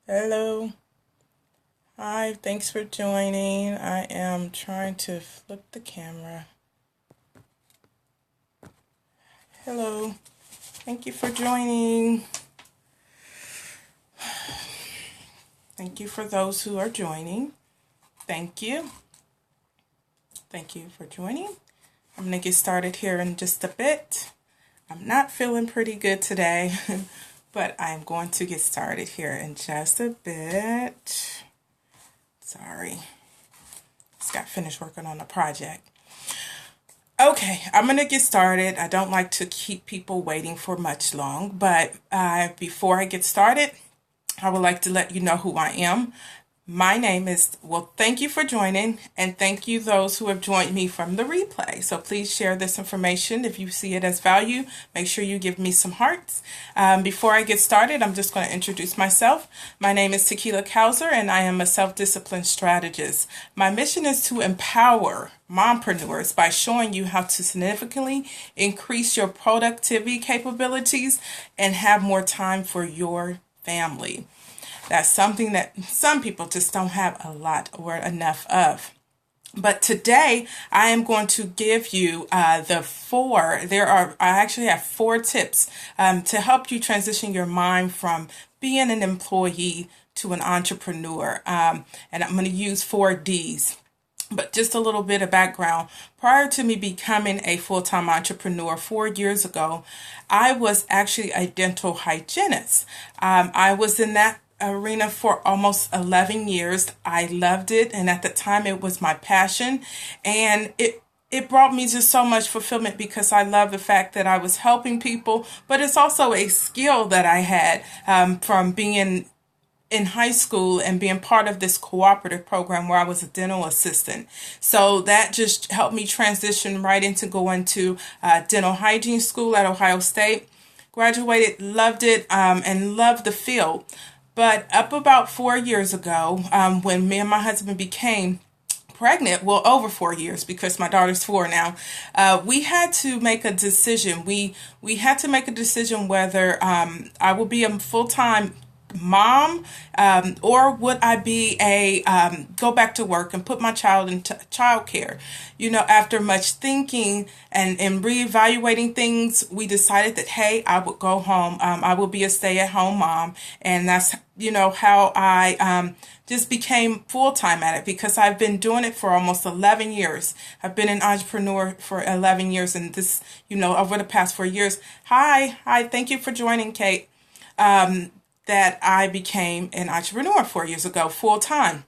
Hello. Hi, thanks for joining. I am trying to flip the camera. Hello. Thank you for joining. Thank you for those who are joining. Thank you. Thank you for joining. I'm going to get started here in just a bit. I'm not feeling pretty good today, but I'm going to get started here in just a bit. Sorry. Just got finished working on a project. Okay, I'm going to get started. I don't like to keep people waiting for much long, but before I get started, I would like to let you know who I am. My name is, thank you for joining, and thank you those who have joined me from the replay. So please share this information. If you see it as value, make sure you give me some hearts. Before I get started, I'm just going to introduce myself. My name is Tequila Kauser, and I am a self-discipline strategist. My mission is to empower mompreneurs by showing you how to significantly increase your productivity capabilities and have more time for your family. That's something that some people just don't have a lot or enough of. But today I am going to give you I actually have 4 tips to help you transition your mind from being an employee to an entrepreneur. And I'm going to use 4 Ds. But just a little bit of background. Prior to me becoming a full-time entrepreneur 4 years ago, I was actually a dental hygienist. I was in that arena for almost 11 years. I loved it, and at the time it was my passion, and it brought me just so much fulfillment because I love the fact that I was helping people, but it's also a skill that I had from being in high school and being part of this cooperative program where I was a dental assistant. So that just helped me transition right into going to dental hygiene school at Ohio State. Graduated, loved it, and loved the field. But up about 4 years ago, when me and my husband became pregnant, over 4 years because my daughter's 4 now, we had to make a decision. We had to make a decision whether I will be a full-time mom, or would I be go back to work and put my child into childcare? After much thinking and reevaluating things, we decided that, hey, I would go home. I will be a stay-at-home mom, and that's how I just became full-time at it because I've been doing it for almost 11 years. I've been an entrepreneur for 11 years, and this, over the past 4 years. Hi, thank you for joining, Kate. That I became an entrepreneur 4 years ago, full time.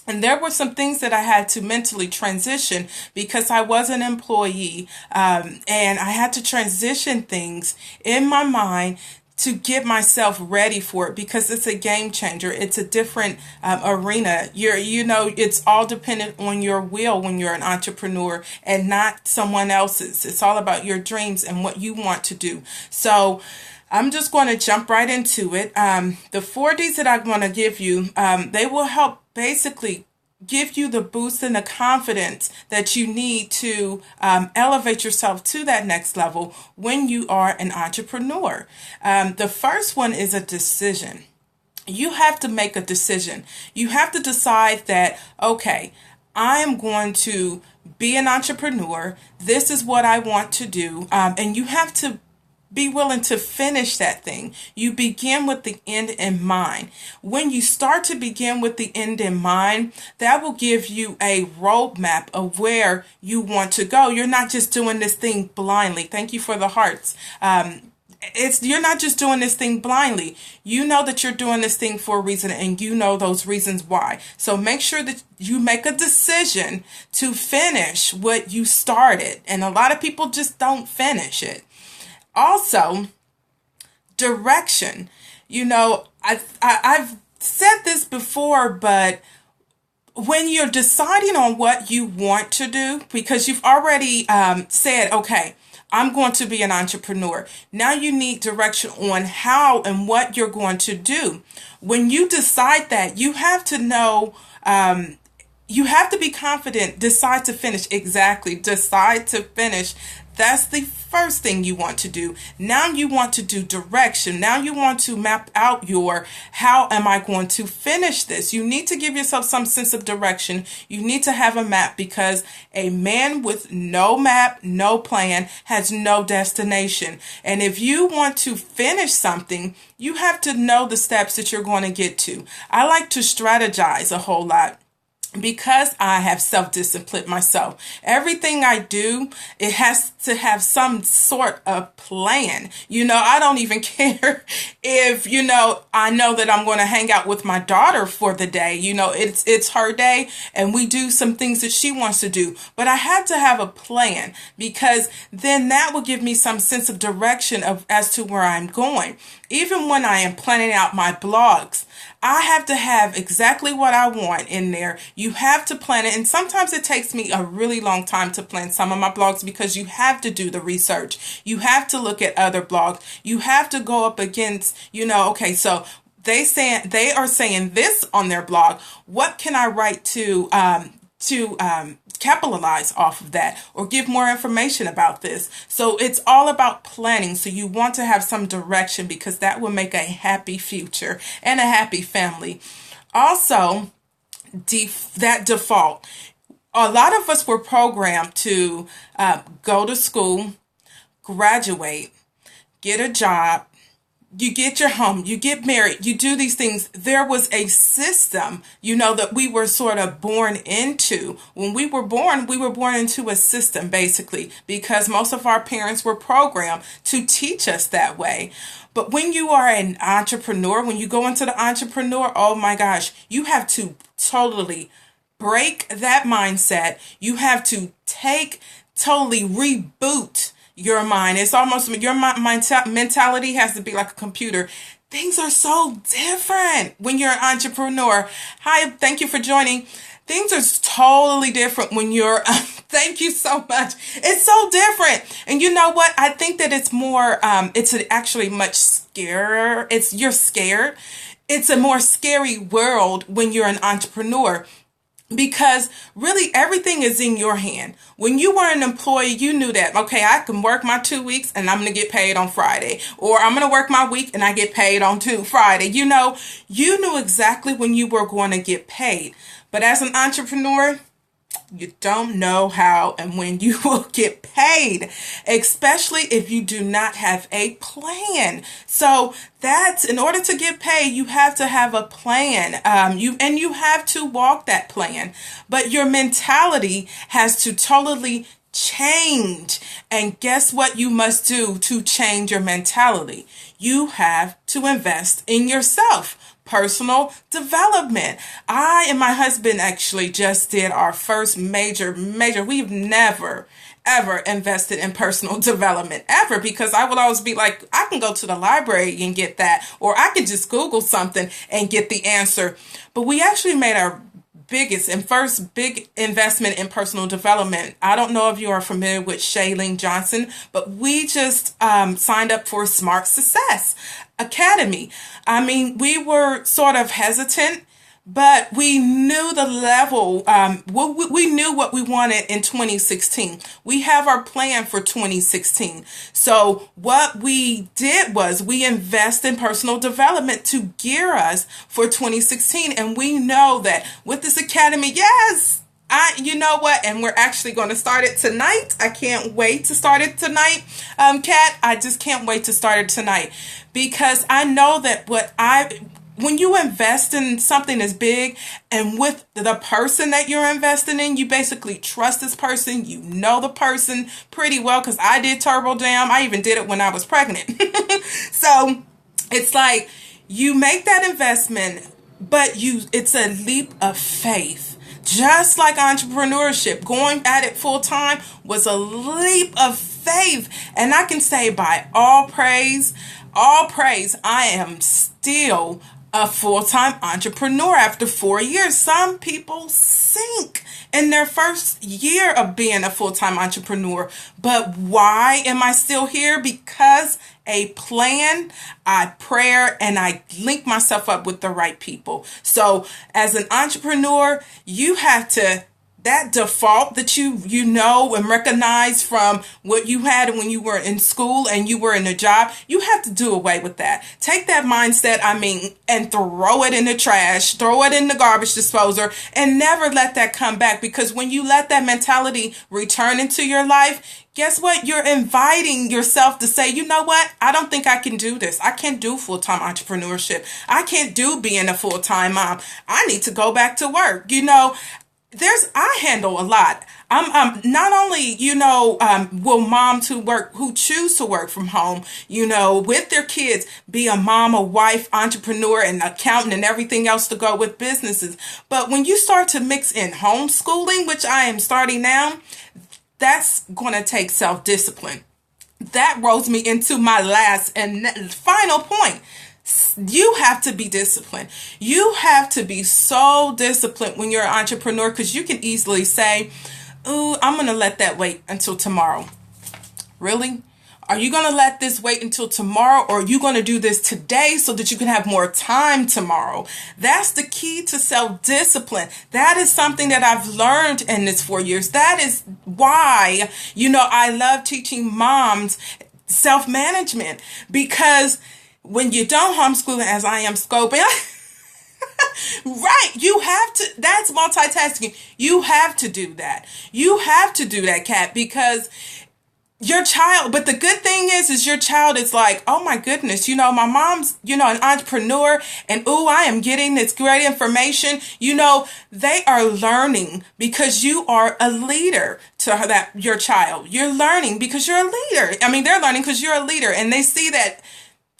And there were some things that I had to mentally transition because I was an employee, and I had to transition things in my mind to get myself ready for it because it's a game changer. It's a different arena. It's all dependent on your will when you're an entrepreneur and not someone else's. It's all about your dreams and what you want to do. So I'm just going to jump right into it. The 4 Ds that I want to give you, they will help basically give you the boost and the confidence that you need to elevate yourself to that next level when you are an entrepreneur. The first one is a decision. You have to make a decision. You have to decide that, okay, I am going to be an entrepreneur. This is what I want to do. And you have to be willing to finish that thing. You begin with the end in mind. When you start to begin with the end in mind, that will give you a roadmap of where you want to go. You're not just doing this thing blindly. Thank you for the hearts. You're not just doing this thing blindly. You know that you're doing this thing for a reason, and you know those reasons why. So make sure that you make a decision to finish what you started. And a lot of people just don't finish it. Also, direction. I've said this before, but when you're deciding on what you want to do, because you've already said, okay, I'm going to be an entrepreneur. Now you need direction on how and what you're going to do. When you decide that, you have to know, you have to be confident, decide to finish. Exactly. Decide to finish That's the first thing you want to do. Now you want to do direction. Now you want to map out your, how am I going to finish this? You need to give yourself some sense of direction. You need to have a map, because a man with no map, no plan, has no destination. And if you want to finish something, you have to know the steps that you're going to get to. I like to strategize a whole lot, because I have self-disciplined myself. Everything I do, it has to have some sort of plan. I don't even care if, I know that I'm going to hang out with my daughter for the day. It's her day, and we do some things that she wants to do. But I have to have a plan, because then that will give me some sense of direction as to where I'm going. Even when I am planning out my blogs, I have to have exactly what I want in there. You have to plan it. And sometimes it takes me a really long time to plan some of my blogs, because you have to do the research. You have to look at other blogs. You have to go up against, okay, so they are saying this on their blog. What can I write to capitalize off of that, or give more information about this? So it's all about planning. So you want to have some direction, because that will make a happy future and a happy family. Also, that default. A lot of us were programmed to go to school, graduate, get a job, you get your home, you get married, you do these things. There was a system, that we were sort of born into. When we were born into a system, basically, because most of our parents were programmed to teach us that way. But when you are an entrepreneur, when you go into the entrepreneur, oh my gosh, you have to totally break that mindset. You have to totally reboot your mind. It's almost, your mentality has to be like a computer. Things are so different when you're an entrepreneur. Hi, thank you for joining. Things are totally different when you're, thank you so much. It's so different. And you know what? I think that it's more, it's actually much scarier. You're scared. It's a more scary world when you're an entrepreneur, because really everything is in your hand. When you were an employee, you knew that, okay, I can work my 2 weeks and I'm going to get paid on Friday, or I'm going to work my week and I get paid on Friday. You knew exactly when you were going to get paid. But as an entrepreneur, you don't know how and when you will get paid, especially if you do not have a plan. So that's, in order to get paid, you have to have a plan. You have to walk that plan. But your mentality has to totally change. And guess what you must do to change your mentality? You have to invest in yourself. Personal development. I and my husband actually just did our first major. We've never, ever invested in personal development ever, because I would always be like, I can go to the library and get that, or I can just Google something and get the answer. But we actually made our biggest and first big investment in personal development. I don't know if you are familiar with Shailene Johnson, but we just signed up for Smart Success Academy. I mean, we were sort of hesitant, but we knew the level. We knew what we wanted in 2016. We have our plan for 2016. So what we did was we invest in personal development to gear us for 2016. And we know that with this academy, yes, you know what? And we're actually going to start it tonight. I can't wait to start it tonight. Kat, I just can't wait to start it tonight, because I know that when you invest in something as big, and with the person that you're investing in, you basically trust this person. You know the person pretty well, because I did Turbo Dam. I even did it when I was pregnant. So it's like you make that investment, but it's a leap of faith. Just like entrepreneurship, going at it full time was a leap of faith. And I can say by all praise, I am still a full-time entrepreneur after 4 years. Some people sink in their first year of being a full-time entrepreneur. But why am I still here? Because a plan, I prayer, and I link myself up with the right people. So as an entrepreneur, you have to that default that you know and recognize from what you had when you were in school and you were in a job, you have to do away with that. Take that mindset, and throw it in the trash, throw it in the garbage disposer, and never let that come back. Because when you let that mentality return into your life, guess what? You're inviting yourself to say, you know what? I don't think I can do this. I can't do full-time entrepreneurship. I can't do being a full-time mom. I need to go back to work. I handle a lot. I'm not only, will moms who choose to work from home, with their kids, be a mom, a wife, entrepreneur, and accountant, and everything else to go with businesses. But when you start to mix in homeschooling, which I am starting now, that's going to take self-discipline. That rolls me into my last and final point. You have to be disciplined. You have to be so disciplined when you're an entrepreneur, because you can easily say, "Ooh, I'm going to let that wait until tomorrow." Really? Are you going to let this wait until tomorrow, or are you going to do this today so that you can have more time tomorrow? That's the key to self-discipline. That is something that I've learned in this 4 years. That is why, I love teaching moms self-management, because when you don't homeschool as I am scoping, right, you have to, that's multitasking. You have to do that. You have to do that, Kat, because your child, but the good thing is your child is like, oh my goodness, my mom's, an entrepreneur, and I am getting this great information. They are learning because you are a leader to your child. You're learning because you're a leader. They're learning because you're a leader, and they see that,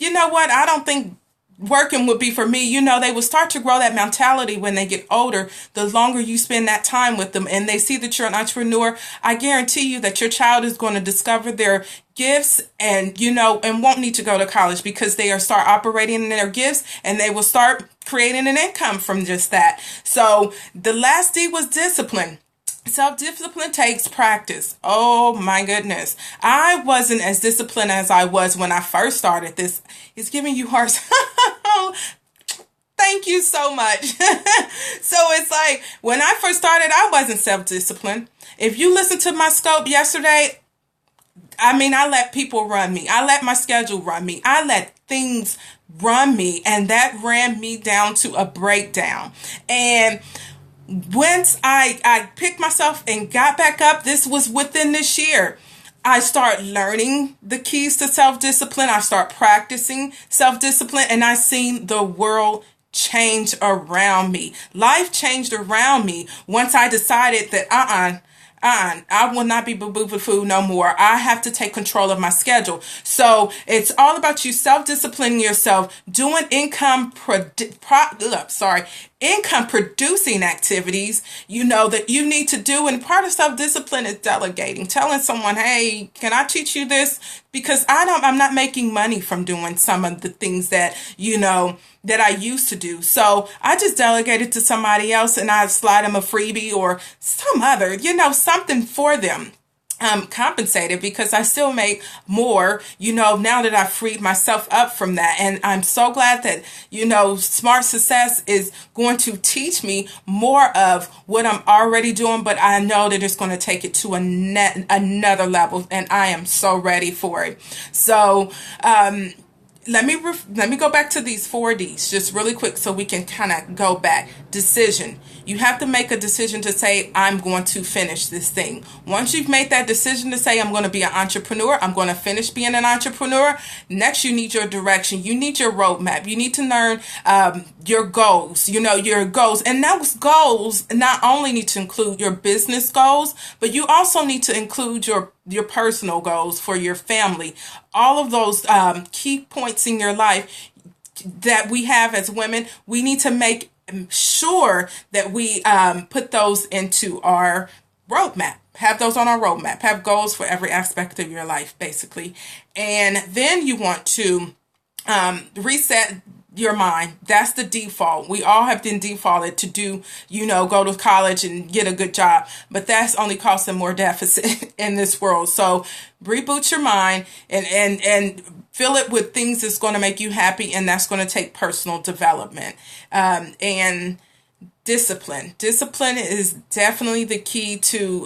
I don't think working would be for me. They will start to grow that mentality when they get older, the longer you spend that time with them, and they see that you're an entrepreneur. I guarantee you that your child is going to discover their gifts and, and won't need to go to college, because they are start operating in their gifts, and they will start creating an income from just that. So the last D was discipline. Self-discipline takes practice. Oh my goodness. I wasn't as disciplined as I was when I first started this. It's giving you hearts. Thank you so much. So it's like, when I first started, I wasn't self-disciplined. If you listen to my scope yesterday, I let people run me. I let my schedule run me. I let things run me, and that ran me down to a breakdown. And once I picked myself and got back up, this was within this year, I start learning the keys to self-discipline. I start practicing self-discipline, and I seen the world change around me. Life changed around me once I decided that I will not be boo-boo-boo no more. I have to take control of my schedule. So it's all about you self-disciplining yourself, doing income producing activities, that you need to do. And part of self-discipline is delegating, telling someone, hey, can I teach you this? Because I'm not making money from doing some of the things that, that I used to do. So I just delegated to somebody else, and I slide them a freebie or some other, something for them. Compensated, because I still make more, now that I've freed myself up from that. And I'm so glad that, Smart Success is going to teach me more of what I'm already doing, but I know that it's going to take it to another level, and I am so ready for it. So, let me go back to these 4 Ds just really quick, so we can kind of go back. Decision. You have to make a decision to say, I'm going to finish this thing. Once you've made that decision to say, I'm going to be an entrepreneur, I'm going to finish being an entrepreneur, next you need your direction. You need your roadmap. You need to learn your goals, your goals. And those goals not only need to include your business goals, but you also need to include your personal goals for your family. All of those key points in your life that we have as women, we need to make sure that we put those into our roadmap. Have those on our roadmap. Have goals for every aspect of your life, basically. And then you want to reset your mind. That's the default. We all have been defaulted to do, go to college and get a good job, but that's only causing more deficit in this world. So reboot your mind and fill it with things that's going to make you happy, and that's going to take personal development. And discipline. Discipline is definitely the key to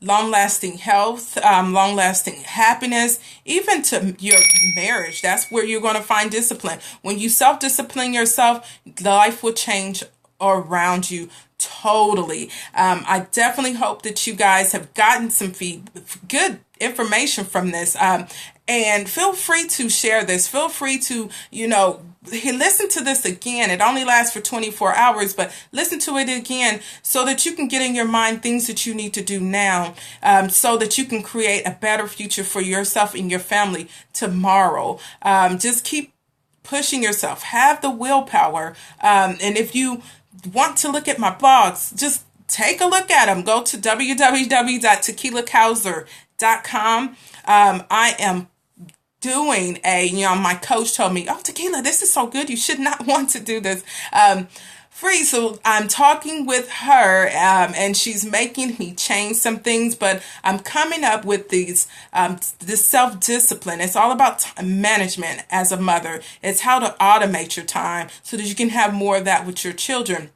long-lasting health, long-lasting happiness, even to your marriage. That's where you're going to find discipline. When you self-discipline yourself, life will change around you totally. I definitely hope that you guys have gotten some good information from this. And feel free to share this. Feel free to, listen to this again. It only lasts for 24 hours, but listen to it again so that you can get in your mind things that you need to do now, so that you can create a better future for yourself and your family tomorrow. Just keep pushing yourself. Have the willpower. And if you want to look at my blogs, just take a look at them. Go to www.tequilacowser.com. I am doing my coach told me, oh, Tequila, this is so good. You should not want to do this. Free. So I'm talking with her, and she's making me change some things, but I'm coming up with this self-discipline. It's all about time management as a mother. It's how to automate your time so that you can have more of that with your children.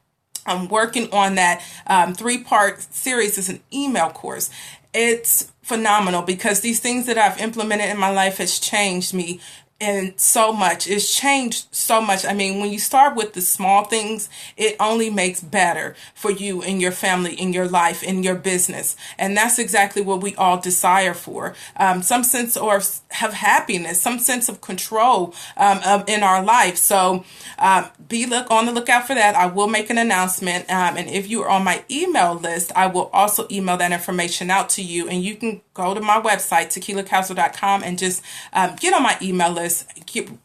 I'm working on that 3-part series. Is an email course. It's phenomenal because these things that I've implemented in my life has changed me and so much. It's changed so much. I mean, when you start with the small things, it only makes better for you and your family, in your life, in your business. And that's exactly what we all desire for. Some sense or have happiness, some sense of control in our life. So be on the lookout for that. I will make an announcement. And if you are on my email list, I will also email that information out to you. And you can go to my website, tequilacowser.com, and just get on my email list.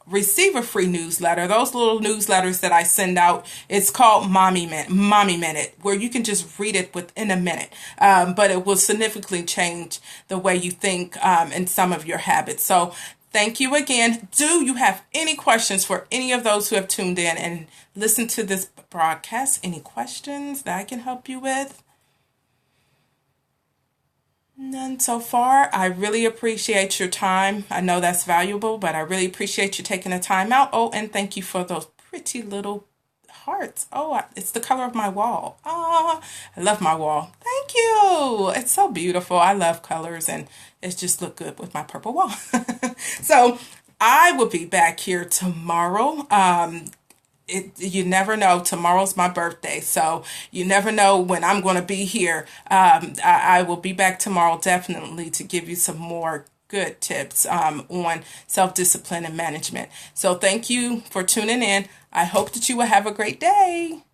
Receive a free newsletter. Those little newsletters that I send out, it's called Mommy Minute, where you can just read it within a minute. But it will significantly change the way you think and some of your habits. So thank you again. Do you have any questions for any of those who have tuned in and listened to this broadcast? Any questions that I can help you with? None so far. I really appreciate your time. I know that's valuable, but I really appreciate you taking the time out. Oh, and thank you for those pretty little hearts. Oh, it's the color of my wall. Oh, I love my wall. Thank you. It's so beautiful. I love colors, and it just look good with my purple wall. So I will be back here tomorrow. You never know. Tomorrow's my birthday, so you never know when I'm going to be here. I will be back tomorrow definitely to give you some more good tips on self-discipline and management. So thank you for tuning in. I hope that you will have a great day.